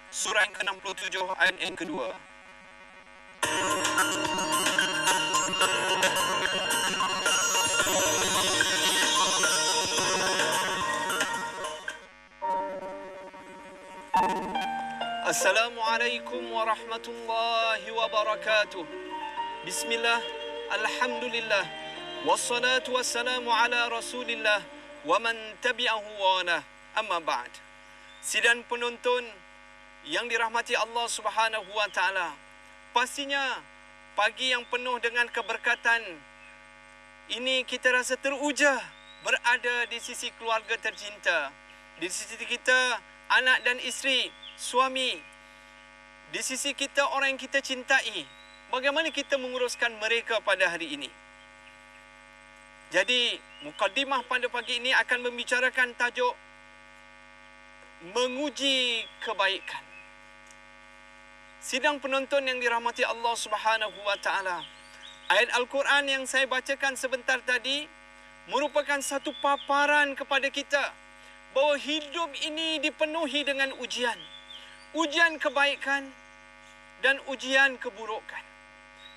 surah yang ke-67 ayat yang kedua. Assalamualaikum warahmatullahi wabarakatuh. Bismillah, alhamdulillah, wassalatu wassalamu ala rasulillah wa man tabi'ahu wa lah. Amma ba'd. Sidang penonton yang dirahmati Allah Subhanahu wa taala, pastinya pagi yang penuh dengan keberkatan ini kita rasa teruja berada di sisi keluarga tercinta, di sisi kita anak dan isteri, suami, di sisi kita orang yang kita cintai. Bagaimana kita menguruskan mereka pada hari ini? Jadi, mukadimah pada pagi ini akan membicarakan tajuk menguji kebaikan. Sidang penonton yang dirahmati Allah Subhanahu wa taala, ayat Al-Quran yang saya bacakan sebentar tadi merupakan satu paparan kepada kita bahawa hidup ini dipenuhi dengan ujian. Ujian kebaikan dan ujian keburukan.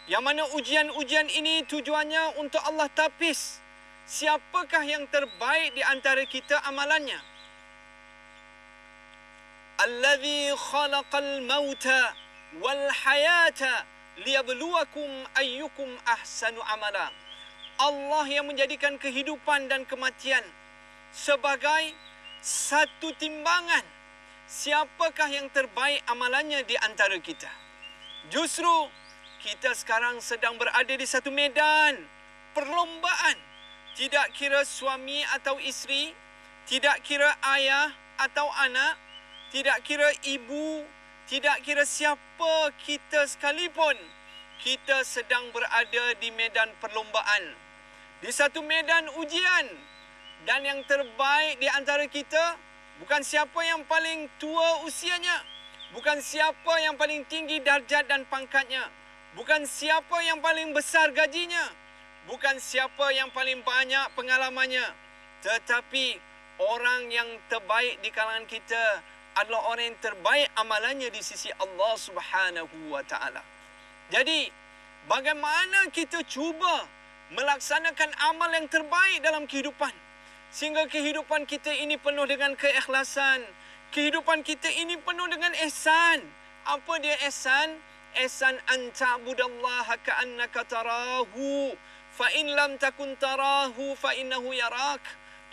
Yang mana ujian-ujian ini tujuannya untuk Allah tapis siapakah yang terbaik di antara kita amalannya. Allazi khalaqal mauta wal hayata liyabluwakum ayyukum ahsanu amala. Allah yang menjadikan kehidupan dan kematian sebagai satu timbangan siapakah yang terbaik amalannya di antara kita. Justru kita sekarang sedang berada di satu medan perlombaan. Tidak kira suami atau isteri, tidak kira ayah atau anak, tidak kira ibu, tidak kira siapa kita sekalipun, kita sedang berada di medan perlombaan. Di satu medan ujian. Dan yang terbaik di antara kita bukan siapa yang paling tua usianya, bukan siapa yang paling tinggi darjat dan pangkatnya, bukan siapa yang paling besar gajinya, bukan siapa yang paling banyak pengalamannya, tetapi orang yang terbaik di kalangan kita adalah orang yang terbaik amalannya di sisi Allah Subhanahu wa taala. Jadi, bagaimana kita cuba melaksanakan amal yang terbaik dalam kehidupan sehingga kehidupan kita ini penuh dengan keikhlasan, kehidupan kita ini penuh dengan ihsan. Apa dia ihsan? Ihsan an ta'budallaha ka'annaka tarahu fa in lam takun tarahu fa innahu yarak.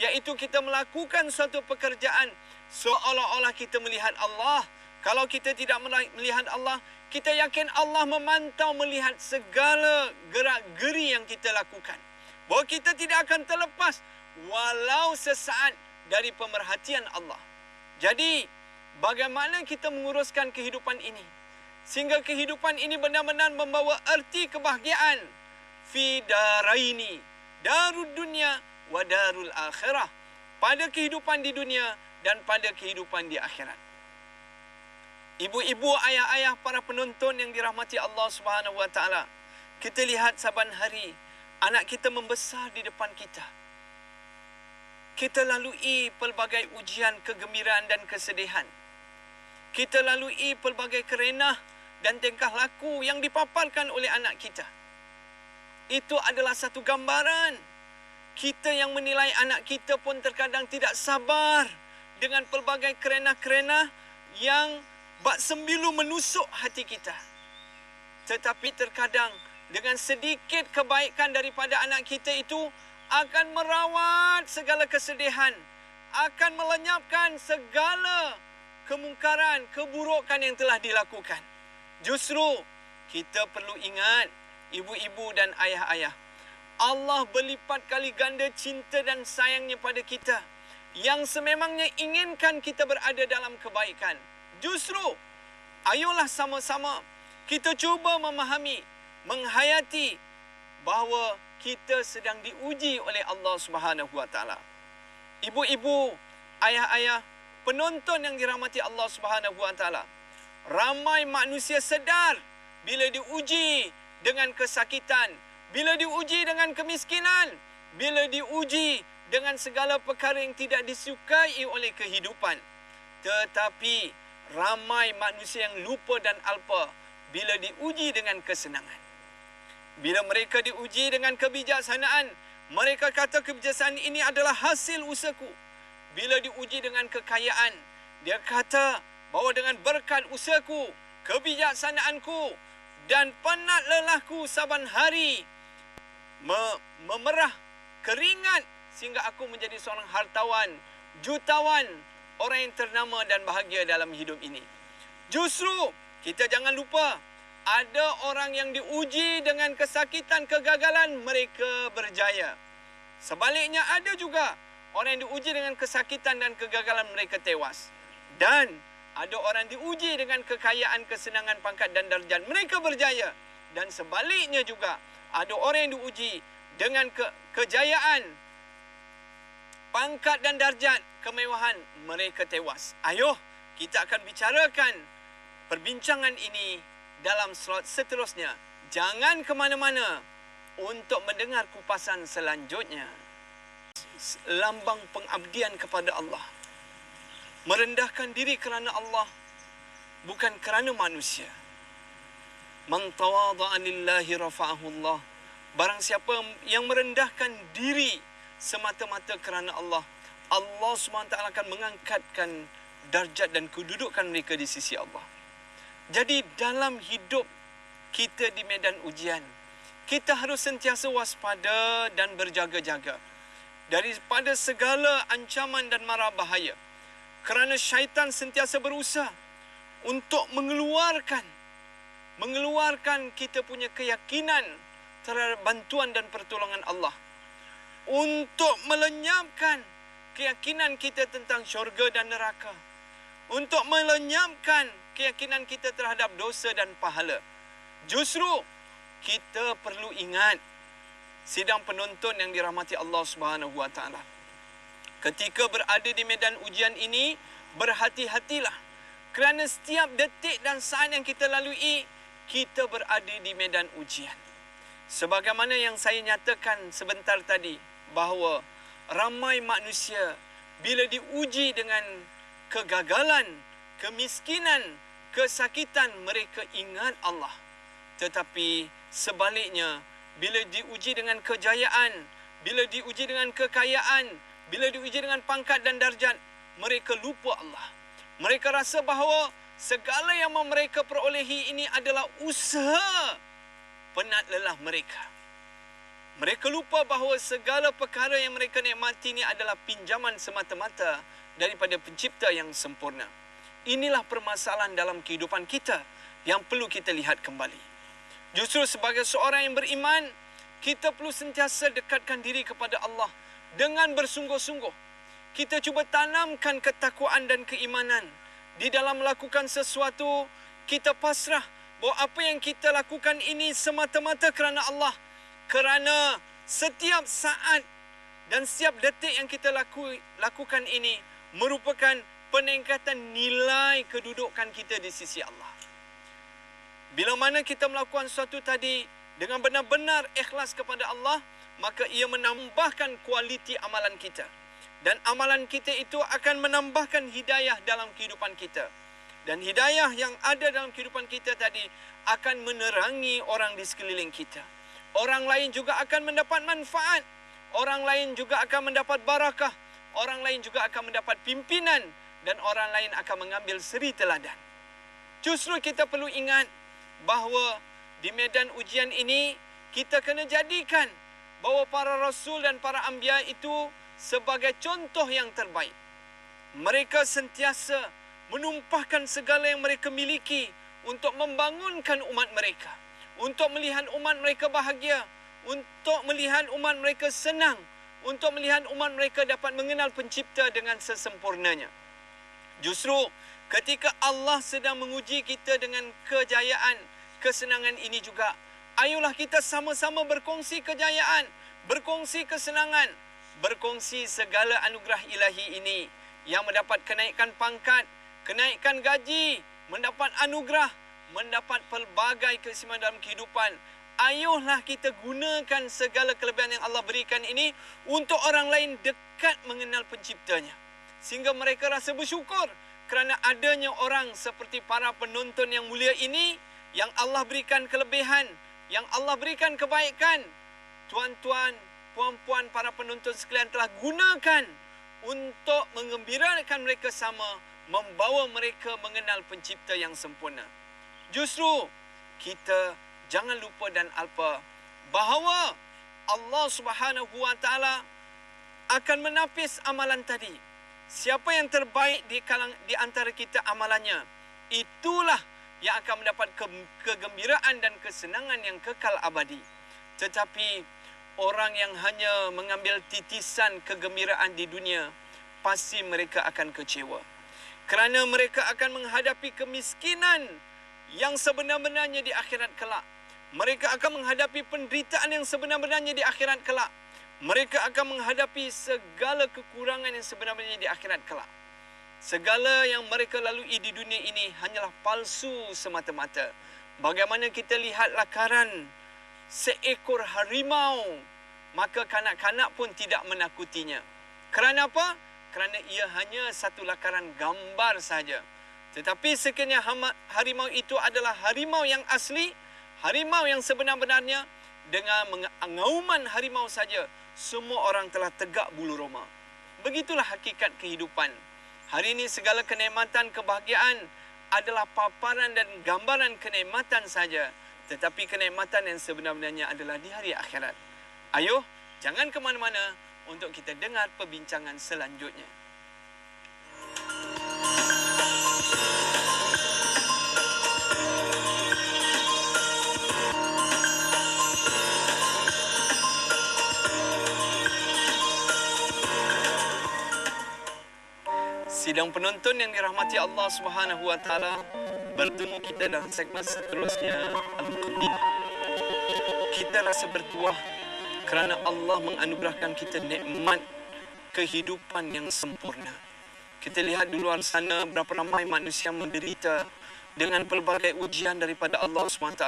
Iaitu kita melakukan suatu pekerjaan seolah-olah kita melihat Allah. Kalau kita tidak melihat Allah, kita yakin Allah memantau, melihat segala gerak-geri yang kita lakukan. Bahawa kita tidak akan terlepas walau sesaat dari pemerhatian Allah. Jadi, bagaimana kita menguruskan kehidupan ini sehingga kehidupan ini benar-benar membawa erti kebahagiaan fi daraini, darud dunya wa darul akhirah, pada kehidupan di dunia dan pada kehidupan di akhirat. Ibu-ibu, ayah-ayah, para penonton yang dirahmati Allah Subhanahu wa taala, kita lihat saban hari anak kita membesar di depan kita. Kita lalui pelbagai ujian kegembiraan dan kesedihan. Kita lalui pelbagai kerenah dan tingkah laku yang dipaparkan oleh anak kita. Itu adalah satu gambaran. Kita yang menilai anak kita pun terkadang tidak sabar dengan pelbagai kerenah-kerenah yang bak sembilu menusuk hati kita. Tetapi terkadang dengan sedikit kebaikan daripada anak kita itu akan merawat segala kesedihan, akan melenyapkan segala kemungkaran, keburukan yang telah dilakukan. Justru kita perlu ingat, ibu-ibu dan ayah-ayah, Allah berlipat kali ganda cinta dan sayangnya pada kita yang sememangnya inginkan kita berada dalam kebaikan. Justru, ayolah sama-sama kita cuba memahami, menghayati bahawa kita sedang diuji oleh Allah Subhanahu wa taala. Ibu-ibu, ayah-ayah, penonton yang dirahmati Allah Subhanahu wa taala, ramai manusia sedar bila diuji dengan kesakitan, bila diuji dengan kemiskinan, bila diuji dengan segala perkara yang tidak disukai oleh kehidupan. Tetapi ramai manusia yang lupa dan alpa bila diuji dengan kesenangan. Bila mereka diuji dengan kebijaksanaan, mereka kata kebijaksanaan ini adalah hasil usahaku. Bila diuji dengan kekayaan, dia kata bahawa dengan berkat usahaku, kebijaksanaanku dan penat lelahku saban hari memerah keringat sehingga aku menjadi seorang hartawan, jutawan, orang yang ternama dan bahagia dalam hidup ini. Justru kita jangan lupa, ada orang yang diuji dengan kesakitan, kegagalan, mereka berjaya. Sebaliknya ada juga orang yang diuji dengan kesakitan dan kegagalan, mereka tewas. Dan ada orang diuji dengan kekayaan, kesenangan, pangkat dan darjat, mereka berjaya. Dan sebaliknya juga ada orang yang diuji dengan kejayaan, pangkat dan darjat, kemewahan, mereka tewas. Ayuh, kita akan bicarakan perbincangan ini dalam slot seterusnya. Jangan ke mana-mana untuk mendengar kupasan selanjutnya. Lambang pengabdian kepada Allah. Merendahkan diri kerana Allah, bukan kerana manusia. Man tawadha'a lillahi rafa'ahu Allah. Barang siapa yang merendahkan diri semata-mata kerana Allah, Allah SWT akan mengangkatkan darjat dan kedudukan mereka di sisi Allah. Jadi dalam hidup kita di medan ujian, kita harus sentiasa waspada dan berjaga-jaga daripada segala ancaman dan mara bahaya. Kerana syaitan sentiasa berusaha untuk mengeluarkan kita punya keyakinan terhadap bantuan dan pertolongan Allah. Untuk melenyapkan keyakinan kita tentang syurga dan neraka. Untuk melenyapkan keyakinan kita terhadap dosa dan pahala. Justru kita perlu ingat, sidang penonton yang dirahmati Allah Subhanahu Wa Taala, ketika berada di medan ujian ini, berhati-hatilah. Kerana setiap detik dan saat yang kita lalui, kita berada di medan ujian. Sebagaimana yang saya nyatakan sebentar tadi, bahawa ramai manusia bila diuji dengan kegagalan, kemiskinan, kesakitan, mereka ingat Allah. Tetapi sebaliknya, bila diuji dengan kejayaan, bila diuji dengan kekayaan, bila diuji dengan pangkat dan darjat, mereka lupa Allah. Mereka rasa bahawa segala yang mereka perolehi ini adalah usaha penat lelah mereka. Mereka lupa bahawa segala perkara yang mereka nikmati ini adalah pinjaman semata-mata daripada pencipta yang sempurna. Inilah permasalahan dalam kehidupan kita yang perlu kita lihat kembali. Justru sebagai seorang yang beriman, kita perlu sentiasa dekatkan diri kepada Allah dengan bersungguh-sungguh. Kita cuba tanamkan ketakwaan dan keimanan. Di dalam melakukan sesuatu, kita pasrah bahawa apa yang kita lakukan ini semata-mata kerana Allah. Kerana setiap saat dan setiap detik yang kita lakukan ini merupakan peningkatan nilai kedudukan kita di sisi Allah. Bila mana kita melakukan sesuatu tadi dengan benar-benar ikhlas kepada Allah, maka ia menambahkan kualiti amalan kita. Dan amalan kita itu akan menambahkan hidayah dalam kehidupan kita. Dan hidayah yang ada dalam kehidupan kita tadi akan menerangi orang di sekeliling kita. Orang lain juga akan mendapat manfaat. Orang lain juga akan mendapat barakah. Orang lain juga akan mendapat pimpinan. Dan orang lain akan mengambil seri teladan. Justru kita perlu ingat bahawa di medan ujian ini, kita kena jadikan bahawa para rasul dan para anbiya itu sebagai contoh yang terbaik. Mereka sentiasa menumpahkan segala yang mereka miliki untuk membangunkan umat mereka. Untuk melihat umat mereka bahagia. Untuk melihat umat mereka senang. Untuk melihat umat mereka dapat mengenal pencipta dengan sesempurnanya. Justru ketika Allah sedang menguji kita dengan kejayaan, kesenangan ini juga, ayolah kita sama-sama berkongsi kejayaan, berkongsi kesenangan, berkongsi segala anugerah ilahi ini yang mendapat kenaikan pangkat, kenaikan gaji, mendapat anugerah, mendapat pelbagai keistimewaan dalam kehidupan. Ayolah kita gunakan segala kelebihan yang Allah berikan ini untuk orang lain dekat mengenal penciptanya. Sehingga mereka rasa bersyukur kerana adanya orang seperti para penonton yang mulia ini, yang Allah berikan kelebihan, yang Allah berikan kebaikan, tuan-tuan, puan-puan, para penonton sekalian telah gunakan untuk menggembirakan mereka sama, membawa mereka mengenal pencipta yang sempurna. Justru kita jangan lupa dan alpa bahawa Allah Subhanahu Wa Taala akan menapis amalan tadi. Siapa yang terbaik di antara kita amalannya, itulah yang akan mendapat kegembiraan dan kesenangan yang kekal abadi. Tetapi orang yang hanya mengambil titisan kegembiraan di dunia, pasti mereka akan kecewa. Kerana mereka akan menghadapi kemiskinan yang sebenar-benarnya di akhirat kelak. Mereka akan menghadapi penderitaan yang sebenar-benarnya di akhirat kelak. Mereka akan menghadapi segala kekurangan yang sebenarnya di akhirat kelak. Segala yang mereka lalui di dunia ini hanyalah palsu semata-mata. Bagaimana kita lihat lakaran seekor harimau, maka kanak-kanak pun tidak menakutinya. Kerana apa? Kerana ia hanya satu lakaran gambar saja. Tetapi sekiranya harimau itu adalah harimau yang asli, harimau yang sebenar-benarnya, dengan mengauman harimau saja, semua orang telah tegak bulu roma. Begitulah hakikat kehidupan. Hari ini segala kenikmatan, kebahagiaan adalah paparan dan gambaran kenikmatan saja. Tetapi kenikmatan yang sebenar-benarnya adalah di hari akhirat. Ayuh, jangan ke mana-mana untuk kita dengar perbincangan selanjutnya. Sidang penonton yang dirahmati Allah Subhanahu Wa Taala, bertemu kita dalam segmen seterusnya. Kita rasa bertuah kerana Allah menganugerahkan kita nikmat kehidupan yang sempurna. Kita lihat di luar sana berapa ramai manusia menderita dengan pelbagai ujian daripada Allah SWT.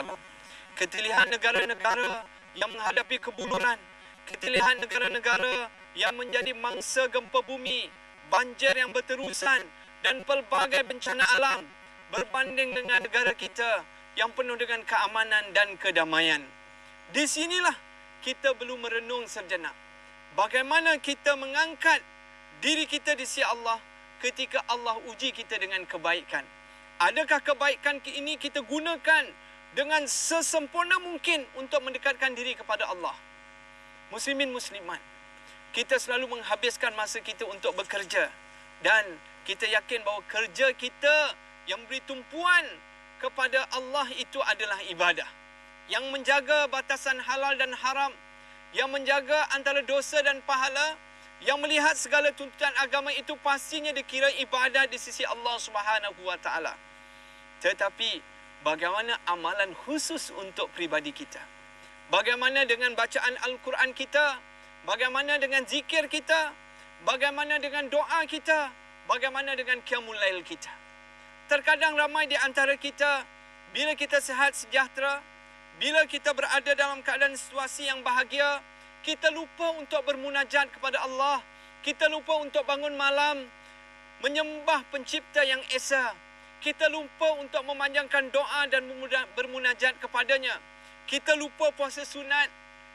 Kita lihat negara-negara yang menghadapi kebuluran. Kita lihat negara-negara yang menjadi mangsa gempa bumi, banjir yang berterusan dan pelbagai bencana alam berbanding dengan negara kita yang penuh dengan keamanan dan kedamaian. Di sinilah kita perlu merenung sejenak. Bagaimana kita mengangkat diri kita di sisi Allah ketika Allah uji kita dengan kebaikan. Adakah kebaikan ini kita gunakan dengan sesempurna mungkin untuk mendekatkan diri kepada Allah? Muslimin muslimat, kita selalu menghabiskan masa kita untuk bekerja. Dan kita yakin bahawa kerja kita yang beri tumpuan kepada Allah itu adalah ibadah. Yang menjaga batasan halal dan haram. Yang menjaga antara dosa dan pahala. Yang melihat segala tuntutan agama itu pastinya dikira ibadah di sisi Allah Subhanahu Wa Taala. Tetapi bagaimana amalan khusus untuk pribadi kita? Bagaimana dengan bacaan Al-Quran kita? Bagaimana dengan zikir kita? Bagaimana dengan doa kita? Bagaimana dengan qiyamul lail kita? Terkadang ramai di antara kita, bila kita sihat sejahtera, bila kita berada dalam keadaan situasi yang bahagia, kita lupa untuk bermunajat kepada Allah. Kita lupa untuk bangun malam, menyembah pencipta yang esa. Kita lupa untuk memanjangkan doa dan bermunajat kepadanya. Kita lupa puasa sunat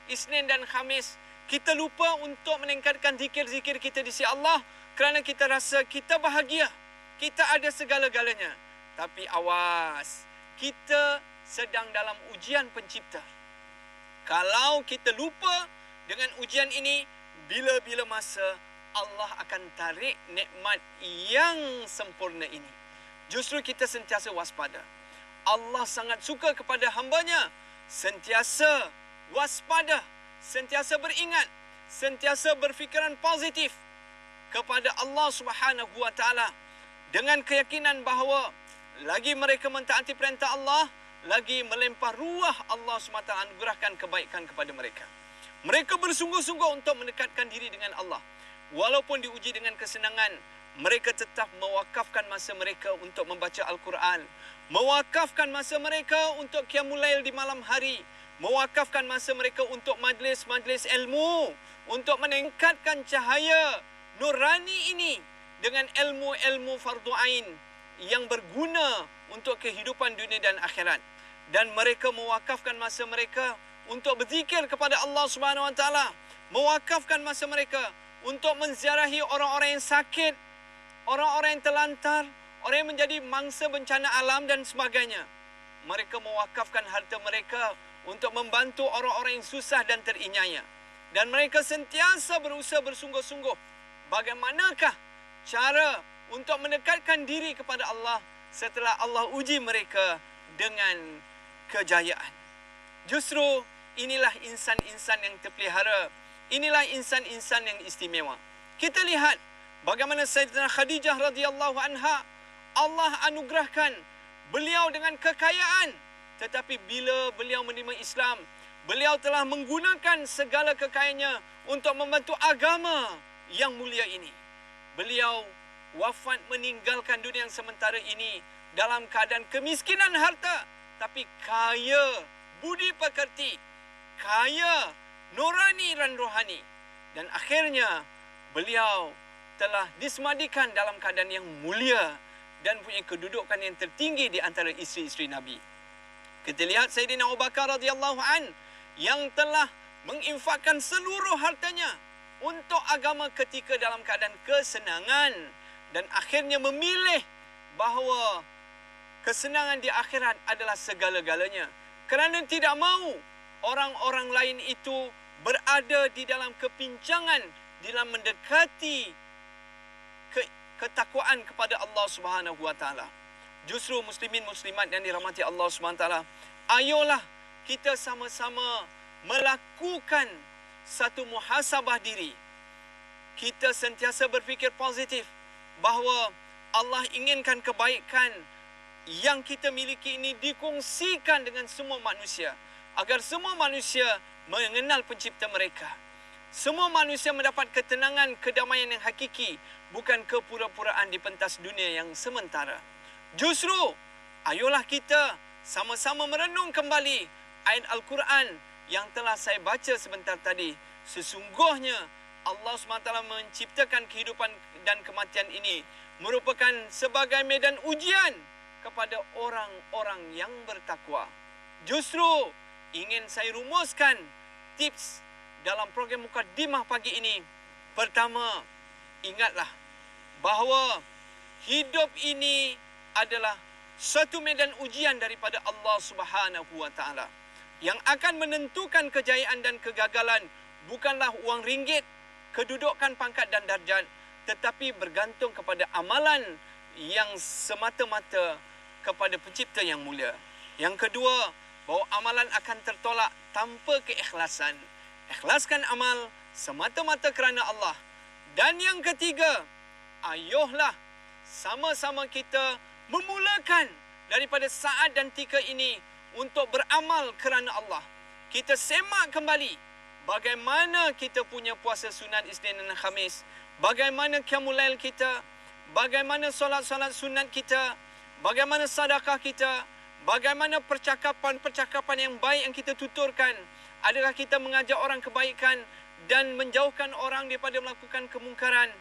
Isnin dan Khamis. Kita lupa untuk meningkatkan zikir-zikir kita di sisi Allah kerana kita rasa kita bahagia. Kita ada segala-galanya. Tapi awas, kita sedang dalam ujian pencipta. Kalau kita lupa dengan ujian ini, bila-bila masa Allah akan tarik nikmat yang sempurna ini. Justru kita sentiasa waspada. Allah sangat suka kepada hamba-Nya sentiasa waspada, sentiasa beringat, sentiasa berfikiran positif kepada Allah Subhanahu Wa Taala dengan keyakinan bahawa lagi mereka mentaati perintah Allah, lagi melempar ruah Allah SWT anugerahkan kebaikan kepada mereka. Mereka bersungguh-sungguh untuk mendekatkan diri dengan Allah. Walaupun diuji dengan kesenangan, mereka tetap mewakafkan masa mereka untuk membaca Al-Quran, mewakafkan masa mereka untuk qiyamul lail di malam hari, mewakafkan masa mereka untuk majlis-majlis ilmu, untuk meningkatkan cahaya nurani ini dengan ilmu-ilmu fardu ain yang berguna untuk kehidupan dunia dan akhirat. Dan mereka mewakafkan masa mereka untuk berzikir kepada Allah Subhanahu Wa Taala, mewakafkan masa mereka untuk menziarahi orang-orang yang sakit, orang-orang yang terlantar, orang yang menjadi mangsa bencana alam dan sebagainya. Mereka mewakafkan harta mereka untuk membantu orang-orang yang susah dan terinyaya. Dan mereka sentiasa berusaha bersungguh-sungguh. Bagaimanakah cara untuk mendekatkan diri kepada Allah setelah Allah uji mereka dengan kejayaan? Justru inilah insan-insan yang terpelihara. Inilah insan-insan yang istimewa. Kita lihat bagaimana Sayyidatina Khadijah radhiyallahu anha, Allah anugerahkan beliau dengan kekayaan. Tetapi bila beliau menerima Islam, beliau telah menggunakan segala kekayaannya untuk membantu agama yang mulia ini. Beliau wafat meninggalkan dunia yang sementara ini dalam keadaan kemiskinan harta, tapi kaya budi pekerti, kaya nurani dan rohani. Dan akhirnya beliau telah disemadikan dalam keadaan yang mulia dan punya kedudukan yang tertinggi di antara isteri-isteri Nabi. Kita lihat Sayyidina Abu Bakar radhiyallahu an yang telah menginfakkan seluruh hartanya untuk agama ketika dalam keadaan kesenangan, dan akhirnya memilih bahawa kesenangan di akhirat adalah segala-galanya, kerana tidak mahu orang-orang lain itu berada di dalam kepincangan dalam mendekati ketakwaan kepada Allah Subhanahu Wa Taala. Justru muslimin muslimat yang dirahmati Allah Subhanahu Wa Taala, ayolah kita sama-sama melakukan satu muhasabah diri. Kita sentiasa berfikir positif bahawa Allah inginkan kebaikan yang kita miliki ini dikongsikan dengan semua manusia, agar semua manusia mengenal pencipta mereka. Semua manusia mendapat ketenangan, kedamaian yang hakiki, bukan kepura-puraan di pentas dunia yang sementara. Justru, ayolah kita sama-sama merenung kembali ayat Al-Quran yang telah saya baca sebentar tadi. Sesungguhnya Allah SWT menciptakan kehidupan dan kematian ini merupakan sebagai medan ujian kepada orang-orang yang bertakwa. Justru ingin saya rumuskan tips dalam program Mukaddimah pagi ini. Pertama, ingatlah bahawa hidup ini adalah satu medan ujian daripada Allah Subhanahu Wa Taala. Yang akan menentukan kejayaan dan kegagalan bukanlah wang ringgit, kedudukan, pangkat dan darjat, tetapi bergantung kepada amalan yang semata-mata kepada pencipta yang mulia. Yang kedua, bahawa amalan akan tertolak tanpa keikhlasan. Ikhlaskan amal semata-mata kerana Allah. Dan yang ketiga, ayolah sama-sama kita memulakan daripada saat dan tika ini untuk beramal kerana Allah. Kita semak kembali bagaimana kita punya puasa sunat Isnin dan Khamis, bagaimana qiyamul lail kita, bagaimana solat-solat sunat kita, bagaimana sedekah kita, bagaimana percakapan-percakapan yang baik yang kita tuturkan. Adakah kita mengajak orang kebaikan dan menjauhkan orang daripada melakukan kemungkaran?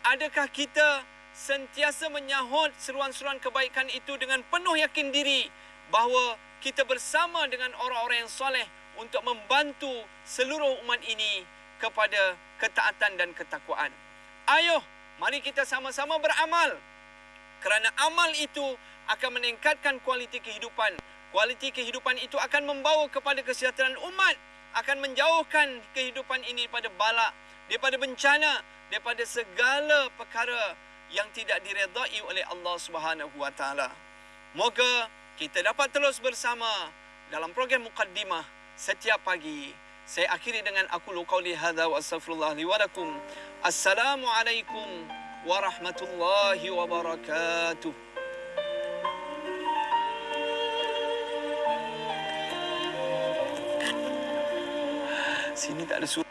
Adakah kita sentiasa menyahut seruan-seruan kebaikan itu dengan penuh yakin diri bahawa kita bersama dengan orang-orang yang soleh untuk membantu seluruh umat ini kepada ketaatan dan ketakwaan? Ayo, mari kita sama-sama beramal. Kerana amal itu akan meningkatkan kualiti kehidupan. Kualiti kehidupan itu akan membawa kepada kesejahteraan umat, akan menjauhkan kehidupan ini daripada bala, daripada bencana, daripada segala perkara yang tidak diredai oleh Allah Subhanahu Wa Taala. Moga kita dapat terus bersama dalam program Muqaddimah setiap pagi. Saya akhiri dengan aqulu qauli hadza wa astaghfirullah li wa lakum. Assalamualaikum warahmatullahi wabarakatuh. Sini tak ada surat.